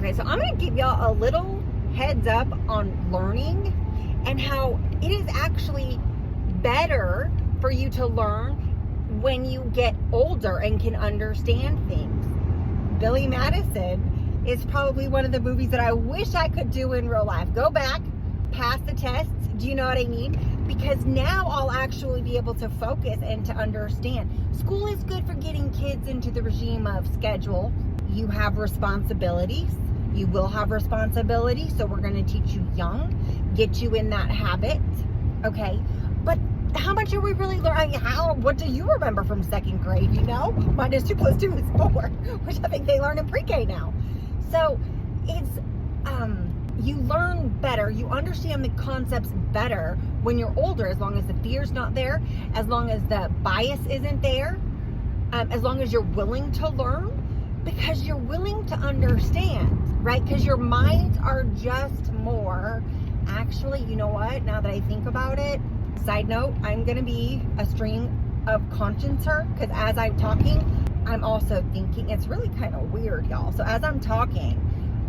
Okay, so I'm going to give y'all a little heads up on learning and how it is actually better for you to learn when you get older and can understand things. Billy Madison is probably one of the movies that I wish I could do in real life. Go back, pass the tests. Do you know what I mean? Because now I'll actually be able to focus and to understand. School is good for getting kids into the regime of schedule. You have responsibilities. You will have responsibilities. So we're going to teach you young, get you in that habit. Okay. But how much are we really learning? What do you remember from second grade? You know, minus 2 + 2 is 4, which I think they learn in pre-K now. So it's, you learn better. You understand the concepts better when you're older, as long as the fear's not there, as long as the bias isn't there, as long as you're willing to learn, because you're willing to understand, right? Because your minds are just more, actually, you know what? Now that I think about it, side note, I'm going to be a stream of consciencer, because as I'm talking, I'm also thinking. It's really kind of weird, y'all. So as I'm talking,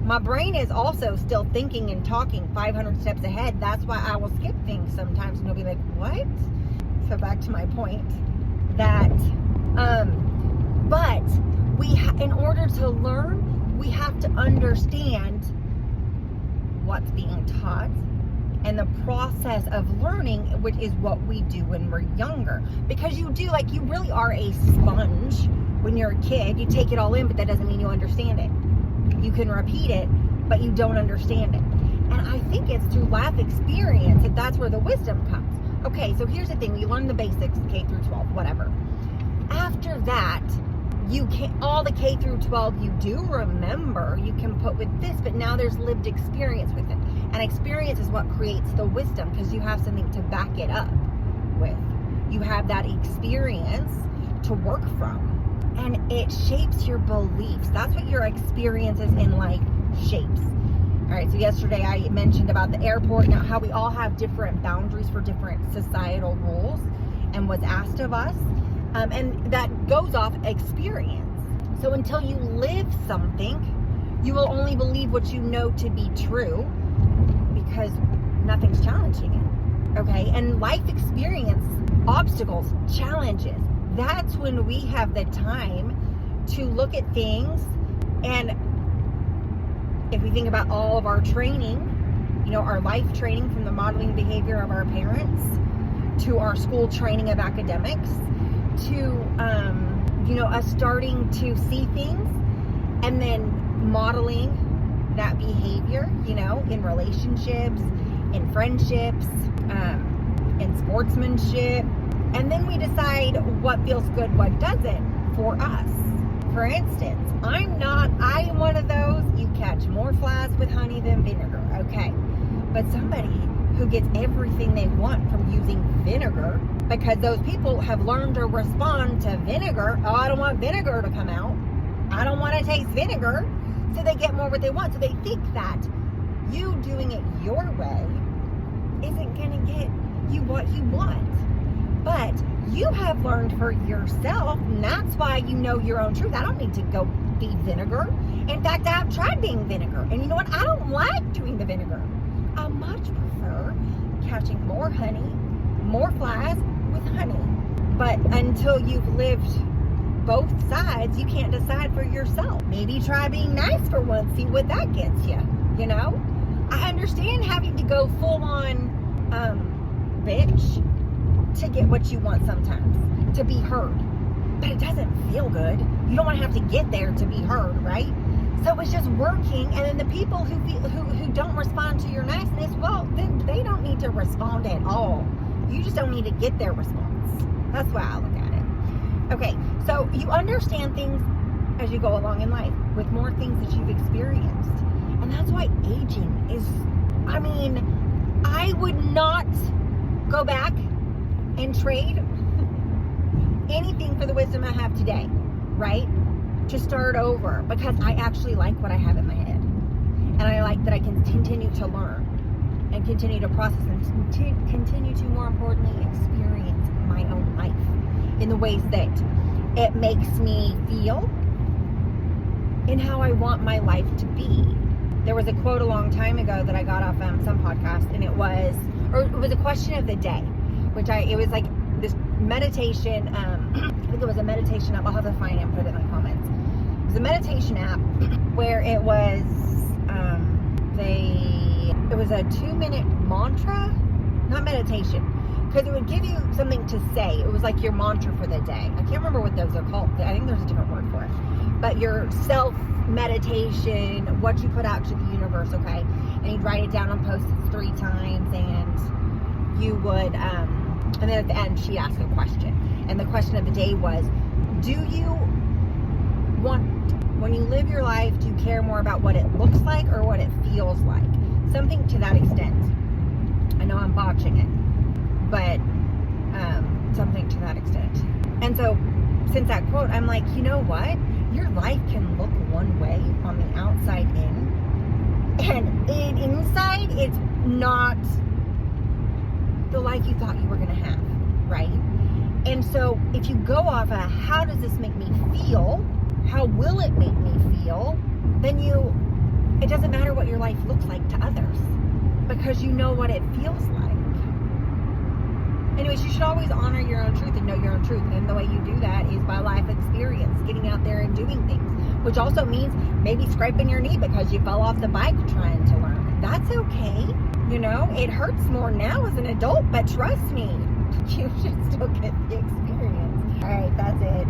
my brain is also still thinking and talking 500 steps ahead. That's why I will skip things sometimes, and you'll be like, what? So back to my point that, but in order to learn, we have to understand what's being taught and the process of learning, which is what we do when we're younger. Because you really are a sponge when you're a kid. You take it all in, but that doesn't mean you understand it. You can repeat it, but you don't understand it. And I think it's through life experience that's where the wisdom comes. Okay, so here's the thing. You learn the basics, K through 12, whatever. After that, you can, all the K through 12 you do remember, you can put with this, but now there's lived experience with it. And experience is what creates the wisdom, because you have something to back it up with. You have that experience to work from. And it shapes your beliefs. That's what your experiences in life shapes. All right, so yesterday I mentioned about the airport, now how we all have different boundaries for different societal rules and what's asked of us. And that goes off experience. So until you live something, you will only believe what you know to be true, because nothing's challenging it. Okay? And life experience, obstacles, challenges, that's when we have the time to look at things. And if we think about all of our training, you know, our life training, from the modeling behavior of our parents to our school training of academics, to us starting to see things and then modeling that behavior, in relationships, in friendships, in sportsmanship. And then we decide what feels good, what doesn't for us. For instance, I am one of those, you catch more flies with honey than vinegar, okay? But somebody who gets everything they want from using vinegar, because those people have learned to respond to vinegar. Oh, I don't want vinegar to come out. I don't want to taste vinegar. So they get more what they want. So they think that you doing it your way isn't going to get you what you want. But you have learned for yourself, and that's why you know your own truth. I don't need to go be vinegar. In fact, I've tried being vinegar. And you know what? I don't like doing the vinegar. I much prefer catching more honey, more flies with honey. But until you've lived both sides, you can't decide for yourself. Maybe try being nice for once, see what that gets you, I understand having to go full on bitch to get what you want sometimes, to be heard. But it doesn't feel good. You don't want to have to get there to be heard, right? So it's just working, and then the people who don't respond to your niceness, well, then they don't need to respond at all. You just don't need to get their response. That's why I look at it. Okay, so you understand things as you go along in life with more things that you've experienced. And that's why aging is, I would not go back and trade anything for the wisdom I have today, right? To start over, because I actually like what I have in my head, and I like that I can continue to learn and continue to process and continue to, more importantly, experience my own life in the ways that it makes me feel and how I want my life to be. there was a quote a long time ago that I got off some podcast, and it was a question of the day, it was like this meditation, I think it was a meditation app. I'll have to find it and put it in the comments. It was a meditation app where it was, it was a 2-minute mantra, not meditation, because it would give you something to say. It was like your mantra for the day. I can't remember what those are called. I think there's a different word for it. But your self-meditation, what you put out to the universe, okay? And you'd write it down on Post-its 3 times, and you would, and then at the end, she asked a question. And the question of the day was, do you want, when you live your life, do you care more about what it looks like or what it feels like? Something to that extent. I know I'm botching it, but something to that extent. And so, since that quote, I'm like, you know what? Your life can look one way on the outside in, and inside, it's not the life you thought you were going to have, right? And so, if you go off of how does this make me feel, how will it make me feel, then it doesn't matter what your life looks like to others, because you know what it feels like. Anyways, you should always honor your own truth and know your own truth. And the way you do that is by life experience, getting out there and doing things, which also means maybe scraping your knee because you fell off the bike trying to learn. That's okay. You know, it hurts more now as an adult, but trust me, you should still get the experience. All right, that's it.